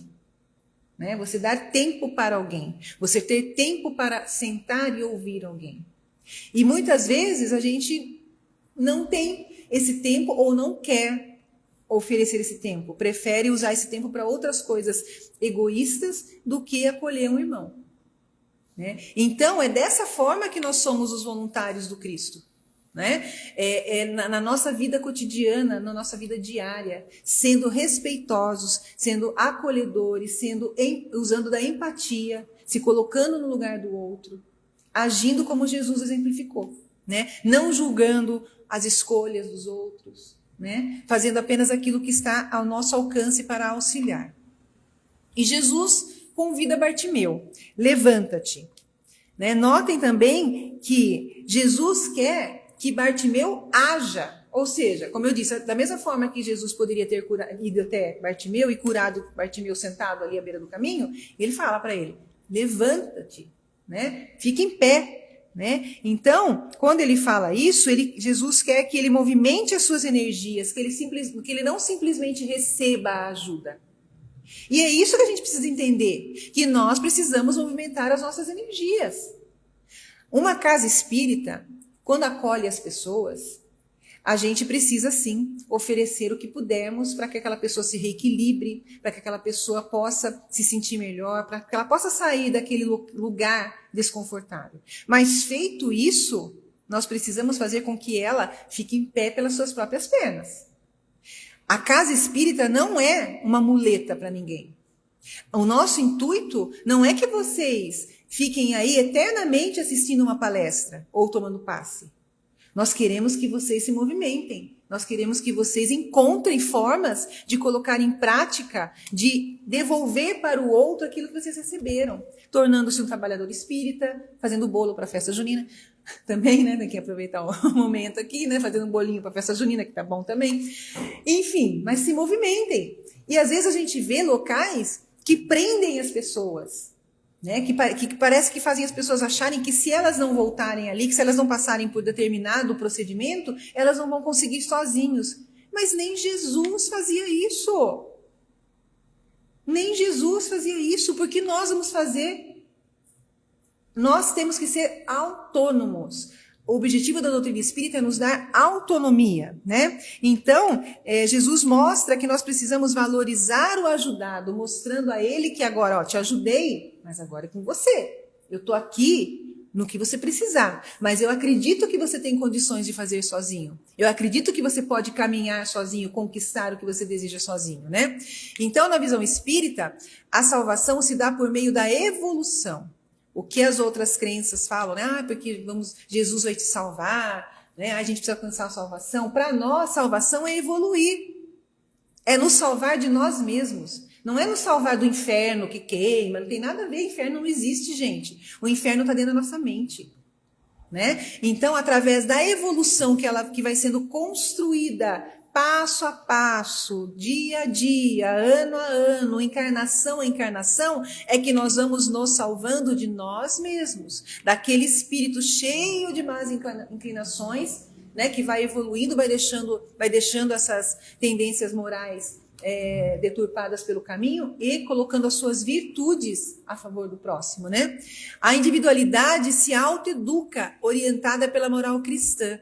Né? Você dar tempo para alguém, você ter tempo para sentar e ouvir alguém. E muitas vezes a gente não tem esse tempo ou não quer oferecer esse tempo, prefere usar esse tempo para outras coisas egoístas do que acolher um irmão. Né? Então é dessa forma que nós somos os voluntários do Cristo. né? Na nossa vida cotidiana, na nossa vida diária, sendo respeitosos, sendo acolhedores, usando da empatia, se colocando no lugar do outro, agindo como Jesus exemplificou, né? Não julgando as escolhas dos outros, né? Fazendo apenas aquilo que está ao nosso alcance para auxiliar. E Jesus convida Bartimeu, levanta-te. Né? Notem também que Jesus quer que Bartimeu haja, ou seja, como eu disse, da mesma forma que Jesus poderia ter ido até Bartimeu e curado Bartimeu sentado ali à beira do caminho, ele fala para ele, levanta-te, né? Fica em pé, né? Então, quando ele fala isso, Jesus quer que ele movimente as suas energias, que ele não simplesmente receba a ajuda. E é isso que a gente precisa entender, que nós precisamos movimentar as nossas energias. Uma casa espírita, quando acolhe as pessoas, a gente precisa sim oferecer o que pudermos para que aquela pessoa se reequilibre, para que aquela pessoa possa se sentir melhor, para que ela possa sair daquele lugar desconfortável. Mas feito isso, nós precisamos fazer com que ela fique em pé pelas suas próprias pernas. A casa espírita não é uma muleta para ninguém. O nosso intuito não é que vocês fiquem aí eternamente assistindo uma palestra ou tomando passe. Nós queremos que vocês se movimentem. Nós queremos que vocês encontrem formas de colocar em prática, de devolver para o outro aquilo que vocês receberam, tornando-se um trabalhador espírita, fazendo bolo para a festa junina. Também, né? Tem que aproveitar o momento aqui, né? Fazendo um bolinho para a festa junina, que tá bom também. Enfim, mas se movimentem. E às vezes a gente vê locais que prendem as pessoas, né? Que parece que fazem as pessoas acharem que se elas não voltarem ali, que se elas não passarem por determinado procedimento, elas não vão conseguir sozinhos. Mas nem Jesus fazia isso. Nem Jesus fazia isso, porque nós vamos fazer. Nós temos que ser autônomos. O objetivo da doutrina espírita é nos dar autonomia, né? Então, Jesus mostra que nós precisamos valorizar o ajudado, mostrando a ele que agora, ó, te ajudei, mas agora é com você. Eu estou aqui no que você precisar, mas eu acredito que você tem condições de fazer sozinho. Eu acredito que você pode caminhar sozinho, conquistar o que você deseja sozinho, né? Então, na visão espírita, a salvação se dá por meio da evolução. O que as outras crenças falam, né? Ah, porque Jesus vai te salvar, né? A gente precisa alcançar a salvação. Para nós, salvação é evoluir. É nos salvar de nós mesmos. Não é nos salvar do inferno que queima, não tem nada a ver, inferno não existe, gente. O inferno está dentro da nossa mente, né? Então, através da evolução que vai sendo construída passo a passo, dia a dia, ano a ano, encarnação a encarnação, é que nós vamos nos salvando de nós mesmos, daquele espírito cheio de más inclinações, né, que vai evoluindo, vai deixando essas tendências morais deturpadas pelo caminho e colocando as suas virtudes a favor do próximo, né? A individualidade se autoeduca, orientada pela moral cristã.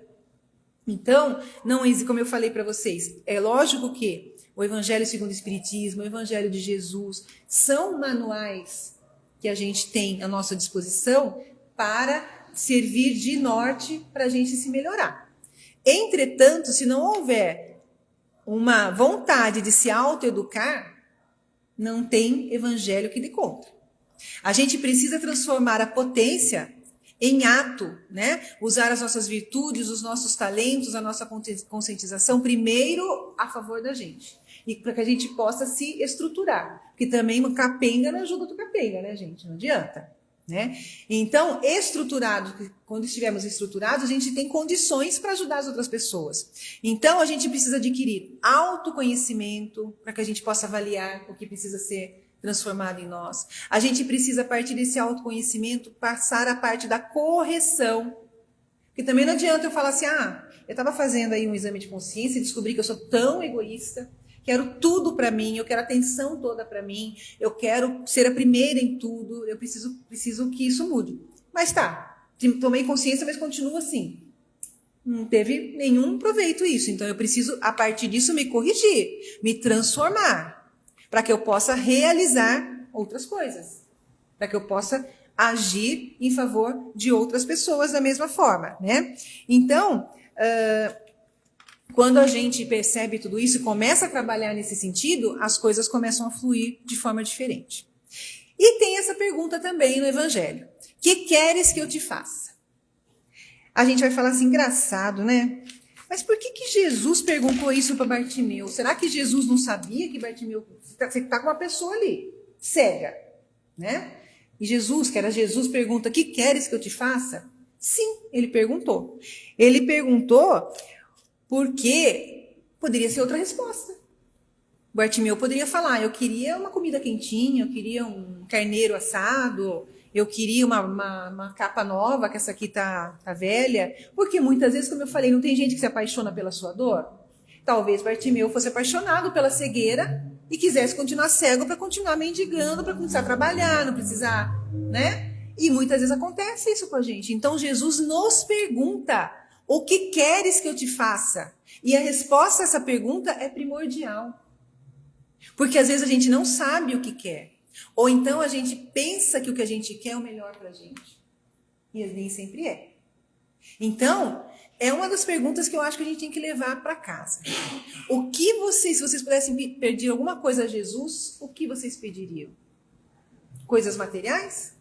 Então, não existe, como eu falei para vocês, é lógico que o Evangelho segundo o Espiritismo, o Evangelho de Jesus, são manuais que a gente tem à nossa disposição para servir de norte para a gente se melhorar. Entretanto, se não houver uma vontade de se autoeducar, não tem Evangelho que dê conta. A gente precisa transformar a potência em ato, né? Usar as nossas virtudes, os nossos talentos, a nossa conscientização, primeiro a favor da gente. E para que a gente possa se estruturar. Porque também uma capenga não ajuda outro capenga, né, gente? Não adianta, né? Então, quando estivermos estruturados, a gente tem condições para ajudar as outras pessoas. Então, a gente precisa adquirir autoconhecimento para que a gente possa avaliar o que precisa ser transformado em nós. A gente precisa, a partir desse autoconhecimento, passar a parte da correção. Porque também não adianta eu falar assim, eu estava fazendo aí um exame de consciência e descobri que eu sou tão egoísta, quero tudo para mim, eu quero a atenção toda para mim, eu quero ser a primeira em tudo, eu preciso que isso mude. Mas tá, tomei consciência, mas continuo assim. Não teve nenhum proveito isso. Então eu preciso, a partir disso, me corrigir, me transformar, para que eu possa realizar outras coisas, para que eu possa agir em favor de outras pessoas da mesma forma, né? Então, quando a gente percebe tudo isso e começa a trabalhar nesse sentido, as coisas começam a fluir de forma diferente. E tem essa pergunta também no Evangelho. Que queres que eu te faça? A gente vai falar assim, engraçado, né? Mas por que Jesus perguntou isso para Bartimeu? Será que Jesus não sabia que Bartimeu... Você está com uma pessoa ali, cega, né? E Jesus, que era Jesus, pergunta, que queres que eu te faça? Sim, ele perguntou. Ele perguntou porque poderia ser outra resposta. Bartimeu poderia falar, eu queria uma comida quentinha, eu queria um carneiro assado, eu queria uma capa nova, que essa aqui tá velha. Porque muitas vezes, como eu falei, não tem gente que se apaixona pela sua dor? Talvez Bartimeu fosse apaixonado pela cegueira e quisesse continuar cego para continuar mendigando, para começar a trabalhar, não precisar, né? E muitas vezes acontece isso com a gente. Então Jesus nos pergunta, o que queres que eu te faça? E a resposta a essa pergunta é primordial. Porque às vezes a gente não sabe o que quer. Ou então a gente pensa que o que a gente quer é o melhor pra gente. E nem sempre é. Então, é uma das perguntas que eu acho que a gente tem que levar para casa. O que vocês, se vocês pudessem pedir alguma coisa a Jesus, o que vocês pediriam? Coisas materiais?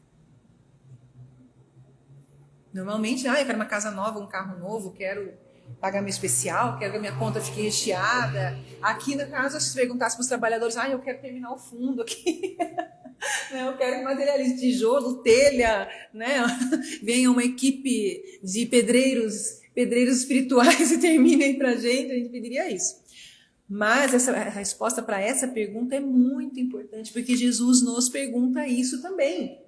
Normalmente, eu quero uma casa nova, um carro novo, quero pagar meu especial, quero que a minha conta fique recheada. Aqui, no caso, se perguntasse para os trabalhadores, eu quero terminar o fundo aqui. Eu quero que materialize tijolo, telha, né? Venha uma equipe de pedreiros espirituais e terminem para a gente pediria isso. Mas a resposta para essa pergunta é muito importante, porque Jesus nos pergunta isso também.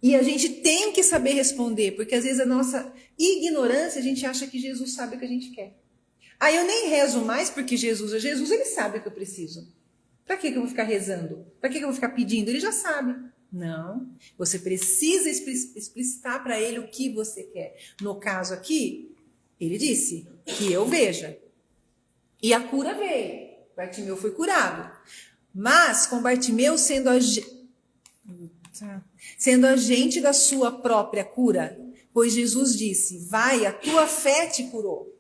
E a gente tem que saber responder, porque às vezes a nossa ignorância, a gente acha que Jesus sabe o que a gente quer. Aí eu nem rezo mais, porque Jesus é Jesus, ele sabe o que eu preciso. Para que eu vou ficar rezando? Para que eu vou ficar pedindo? Ele já sabe. Não, você precisa explicitar para ele o que você quer. No caso aqui, ele disse que eu veja. E a cura veio. Bartimeu foi curado. Mas com Bartimeu sendo agente da sua própria cura, pois Jesus disse, vai, a tua fé te curou.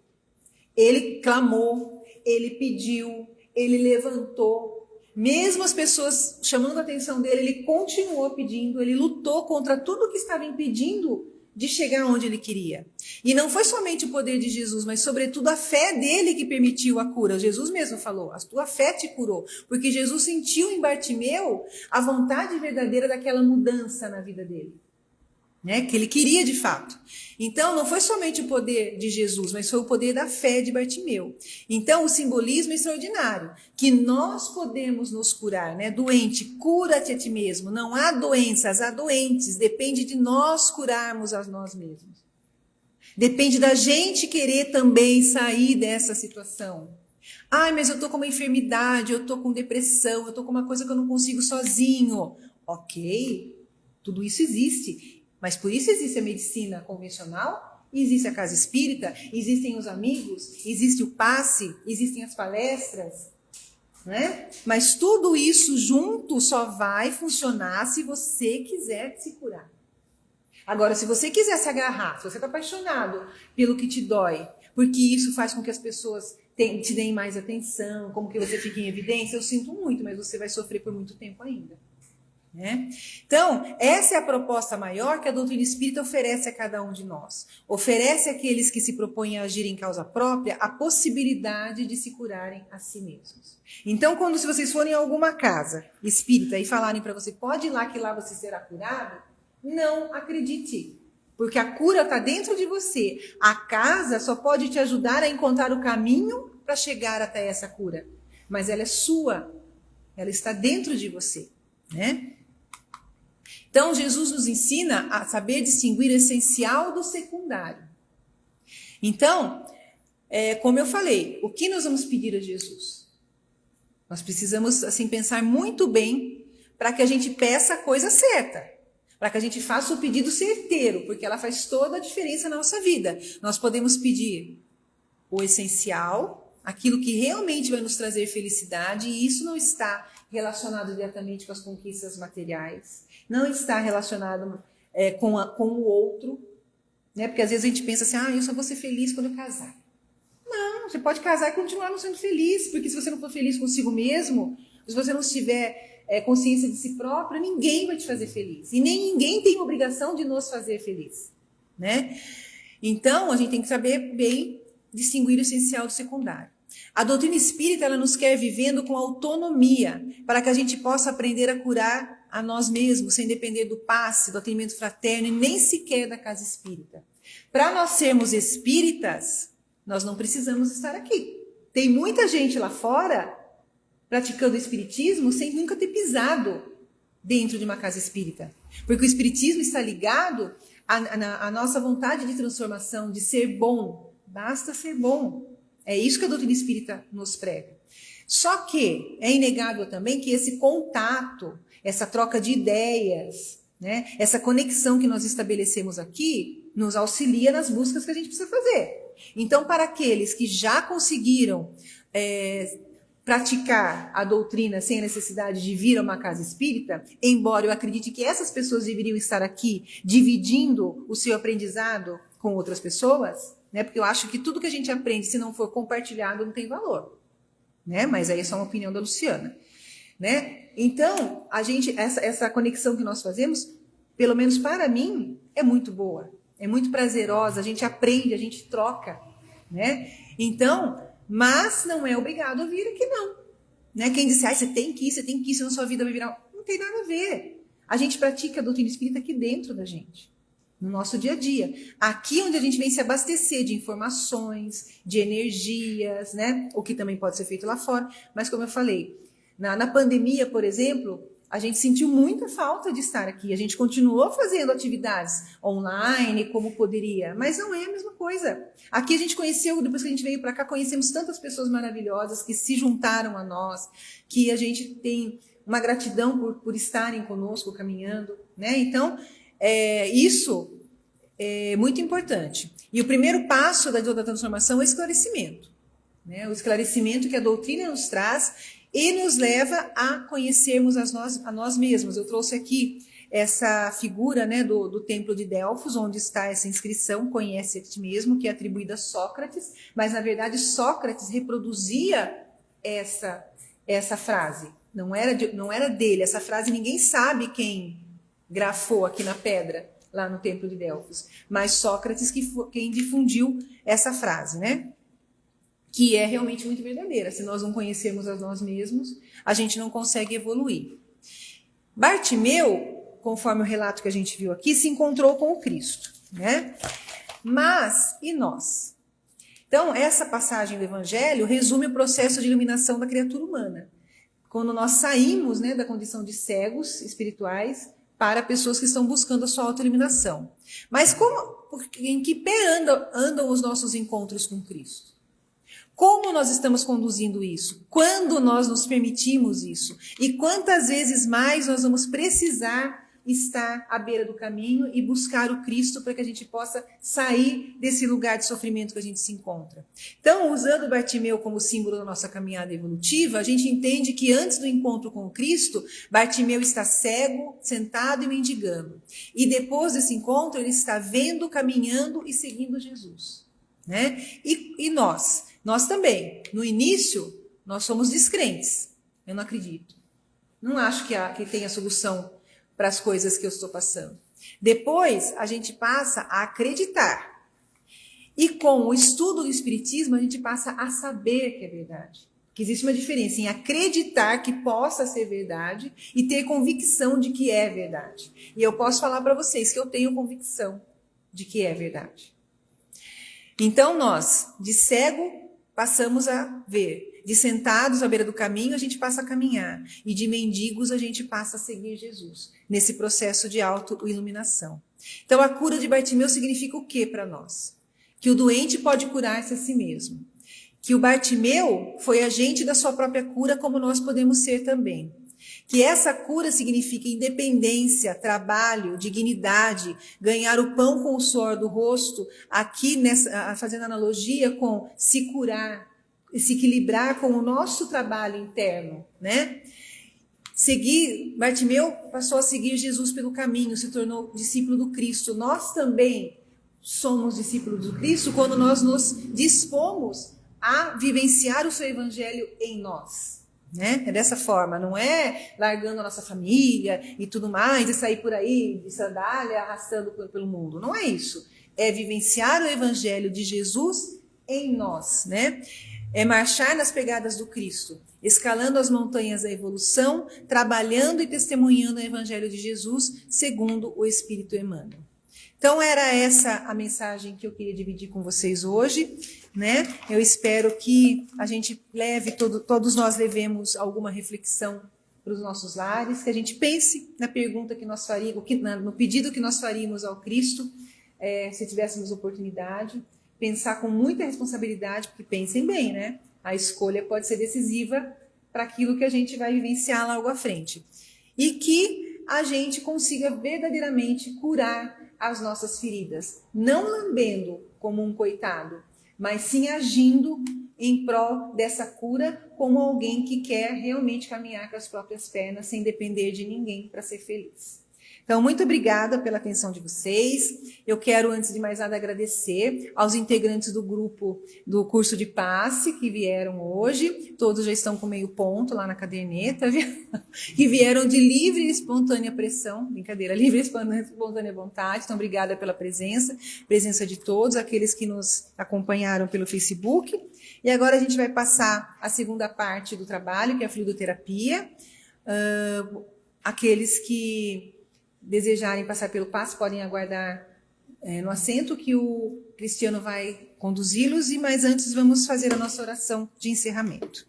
Ele clamou, ele pediu, ele levantou. Mesmo as pessoas chamando a atenção dele, ele continuou pedindo, ele lutou contra tudo que estava impedindo de chegar onde ele queria. E não foi somente o poder de Jesus, mas sobretudo a fé dele que permitiu a cura. Jesus mesmo falou, a tua fé te curou. Porque Jesus sentiu em Bartimeu a vontade verdadeira daquela mudança na vida dele. Né, que ele queria de fato. Então, não foi somente o poder de Jesus, mas foi o poder da fé de Bartimeu. Então, o simbolismo é extraordinário, que nós podemos nos curar, né? Doente, cura-te a ti mesmo. Não há doenças, há doentes. Depende de nós curarmos a nós mesmos. Depende da gente querer também sair dessa situação. Mas eu tô com uma enfermidade, eu tô com depressão, eu tô com uma coisa que eu não consigo sozinho. Ok, tudo isso existe. Mas por isso existe a medicina convencional, existe a casa espírita, existem os amigos, existe o passe, existem as palestras, né? Mas tudo isso junto só vai funcionar se você quiser se curar. Agora, se você quiser se agarrar, se você está apaixonado pelo que te dói, porque isso faz com que as pessoas te deem mais atenção, como que você fique em evidência, eu sinto muito, mas você vai sofrer por muito tempo ainda. Né? Então, essa é a proposta maior que a doutrina espírita oferece a cada um de nós. Oferece àqueles que se propõem a agir em causa própria a possibilidade de se curarem a si mesmos. Então, se vocês forem a alguma casa espírita e falarem para você, pode ir lá que lá você será curado, não acredite. Porque a cura está dentro de você. A casa só pode te ajudar a encontrar o caminho para chegar até essa cura. Mas ela é sua. Ela está dentro de você. Né? Então, Jesus nos ensina a saber distinguir o essencial do secundário. Então, como eu falei, o que nós vamos pedir a Jesus? Nós precisamos assim pensar muito bem para que a gente peça a coisa certa, para que a gente faça o pedido certeiro, porque ela faz toda a diferença na nossa vida. Nós podemos pedir o essencial, aquilo que realmente vai nos trazer felicidade, e isso não está relacionado diretamente com as conquistas materiais, não está relacionado com o outro, né? Porque às vezes a gente pensa assim, eu só vou ser feliz quando eu casar. Não, você pode casar e continuar não sendo feliz, porque se você não for feliz consigo mesmo, se você não tiver consciência de si próprio, ninguém vai te fazer feliz. E nem ninguém tem obrigação de nos fazer feliz, né? Então, a gente tem que saber bem distinguir o essencial do secundário. A doutrina espírita, ela nos quer vivendo com autonomia, para que a gente possa aprender a curar a nós mesmos, sem depender do passe, do atendimento fraterno e nem sequer da casa espírita. Para nós sermos espíritas, nós não precisamos estar aqui. Tem muita gente lá fora praticando o espiritismo sem nunca ter pisado dentro de uma casa espírita. Porque o espiritismo está ligado à nossa vontade de transformação, de ser bom. Basta ser bom. É isso que a doutrina espírita nos prega. Só que é inegável também que esse contato, essa troca de ideias, né, essa conexão que nós estabelecemos aqui, nos auxilia nas buscas que a gente precisa fazer. Então, para aqueles que já conseguiram praticar a doutrina sem a necessidade de vir a uma casa espírita, embora eu acredite que essas pessoas deveriam estar aqui dividindo o seu aprendizado com outras pessoas, né? Porque eu acho que tudo que a gente aprende, se não for compartilhado, não tem valor, né? Mas aí é só uma opinião da Luciana, né? Então, essa conexão que nós fazemos, pelo menos para mim, é muito boa, é muito prazerosa, a gente aprende, a gente troca, né? Então, mas não é obrigado a vir aqui, não. Né? Quem disse, você tem que ir, senão sua vida vai virar... Não tem nada a ver. A gente pratica a doutrina espírita aqui dentro da gente, no nosso dia a dia. Aqui onde a gente vem se abastecer de informações, de energias, né? O que também pode ser feito lá fora. Mas como eu falei, na pandemia, por exemplo, a gente sentiu muita falta de estar aqui. A gente continuou fazendo atividades online como poderia, mas não é a mesma coisa. Aqui a gente conheceu, depois que a gente veio para cá, conhecemos tantas pessoas maravilhosas que se juntaram a nós, que a gente tem uma gratidão por estarem conosco, caminhando, né? Então, isso é muito importante. E o primeiro passo da transformação é o esclarecimento, né? O esclarecimento que a doutrina nos traz e nos leva a conhecermos a nós mesmos. Eu trouxe aqui essa figura, né, do templo de Delfos, onde está essa inscrição, conhece a ti mesmo, que é atribuída a Sócrates, mas na verdade Sócrates reproduzia essa frase, não era dele, essa frase ninguém sabe quem grafou aqui na pedra, lá no templo de Delfos, mas Sócrates quem difundiu essa frase, né? Que é realmente muito verdadeira. Se nós não conhecermos a nós mesmos, a gente não consegue evoluir. Bartimeu, conforme o relato que a gente viu aqui, se encontrou com o Cristo, né? Mas, e nós? Então, essa passagem do Evangelho resume o processo de iluminação da criatura humana. Quando nós saímos, né, da condição de cegos espirituais para pessoas que estão buscando a sua autoiluminação. Mas em que pé andam os nossos encontros com Cristo? Como nós estamos conduzindo isso? Quando nós nos permitimos isso? E quantas vezes mais nós vamos precisar estar à beira do caminho e buscar o Cristo para que a gente possa sair desse lugar de sofrimento que a gente se encontra? Então, usando o Bartimeu como símbolo da nossa caminhada evolutiva, a gente entende que antes do encontro com o Cristo, Bartimeu está cego, sentado e mendigando. E depois desse encontro, ele está vendo, caminhando e seguindo Jesus, né? E nós também, no início, nós somos descrentes. Eu não acredito. Não acho que tenha solução para as coisas que eu estou passando. Depois, a gente passa a acreditar. E com o estudo do Espiritismo, a gente passa a saber que é verdade. Que existe uma diferença em acreditar que possa ser verdade e ter convicção de que é verdade. E eu posso falar para vocês que eu tenho convicção de que é verdade. Então, nós, de cego, passamos a ver. De sentados à beira do caminho, a gente passa a caminhar. E de mendigos, a gente passa a seguir Jesus, nesse processo de autoiluminação. Então, a cura de Bartimeu significa o que para nós? Que o doente pode curar-se a si mesmo. Que o Bartimeu foi agente da sua própria cura, como nós podemos ser também. Que essa cura significa independência, trabalho, dignidade, ganhar o pão com o suor do rosto, aqui fazendo analogia com se curar, se equilibrar com o nosso trabalho interno, né? Bartimeu passou a seguir Jesus pelo caminho, se tornou discípulo do Cristo. Nós também somos discípulos do Cristo quando nós nos dispomos a vivenciar o seu evangelho em nós. Né? É dessa forma, não é largando a nossa família e tudo mais, e sair por aí de sandália, arrastando pelo mundo. Não é isso. É vivenciar o evangelho de Jesus em nós, né? É marchar nas pegadas do Cristo, escalando as montanhas da evolução, trabalhando e testemunhando o evangelho de Jesus segundo o Espírito Emmanuel. Então era essa a mensagem que eu queria dividir com vocês hoje, né? Eu espero que a gente leve, todos nós levemos alguma reflexão para os nossos lares, que a gente pense na pergunta que nós faríamos, no pedido que nós faríamos ao Cristo, se tivéssemos oportunidade, pensar com muita responsabilidade, porque pensem bem, né? A escolha pode ser decisiva para aquilo que a gente vai vivenciar logo à frente. E que a gente consiga verdadeiramente curar as nossas feridas, não lambendo como um coitado, mas sim agindo em prol dessa cura como alguém que quer realmente caminhar com as próprias pernas sem depender de ninguém para ser feliz. Então, muito obrigada pela atenção de vocês. Eu quero, antes de mais nada, agradecer aos integrantes do grupo do curso de passe que vieram hoje. Todos já estão com meio ponto lá na caderneta, viu? Que vieram de livre e espontânea pressão. Brincadeira, livre e espontânea vontade. Então, obrigada pela presença de todos, aqueles que nos acompanharam pelo Facebook. E agora a gente vai passar a segunda parte do trabalho, que é a fluidoterapia. Aqueles que desejarem passar pelo passe podem aguardar no assento que o Cristiano vai conduzi-los, mas antes vamos fazer a nossa oração de encerramento.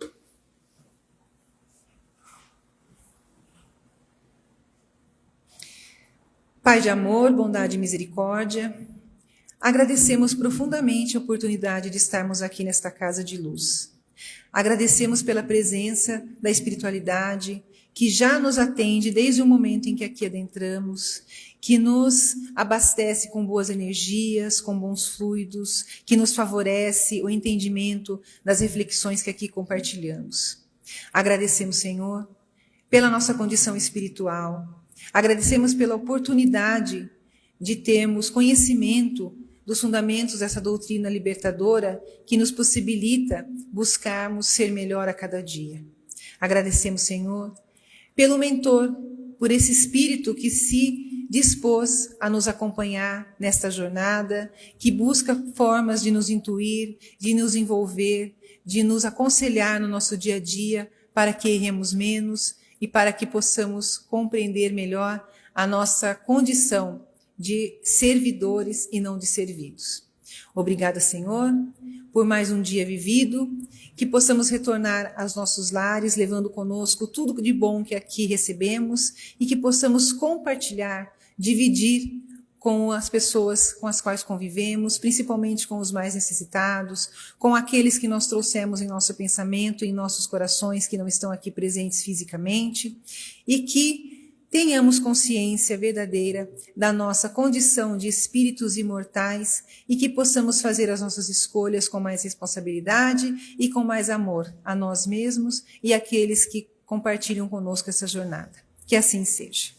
Pai de amor, bondade e misericórdia, agradecemos profundamente a oportunidade de estarmos aqui nesta casa de luz. Agradecemos pela presença da espiritualidade, que já nos atende desde o momento em que aqui adentramos, que nos abastece com boas energias, com bons fluidos, que nos favorece o entendimento das reflexões que aqui compartilhamos. Agradecemos, Senhor, pela nossa condição espiritual. Agradecemos pela oportunidade de termos conhecimento dos fundamentos dessa doutrina libertadora que nos possibilita buscarmos ser melhor a cada dia. Agradecemos, Senhor, pelo mentor, por esse espírito que se dispôs a nos acompanhar nesta jornada, que busca formas de nos intuir, de nos envolver, de nos aconselhar no nosso dia a dia, para que erremos menos e para que possamos compreender melhor a nossa condição de servidores e não de servidos. Obrigada, Senhor, por mais um dia vivido, que possamos retornar aos nossos lares, levando conosco tudo de bom que aqui recebemos e que possamos compartilhar, dividir com as pessoas com as quais convivemos, principalmente com os mais necessitados, com aqueles que nós trouxemos em nosso pensamento, em nossos corações, que não estão aqui presentes fisicamente, e que tenhamos consciência verdadeira da nossa condição de espíritos imortais e que possamos fazer as nossas escolhas com mais responsabilidade e com mais amor a nós mesmos e àqueles que compartilham conosco essa jornada. Que assim seja.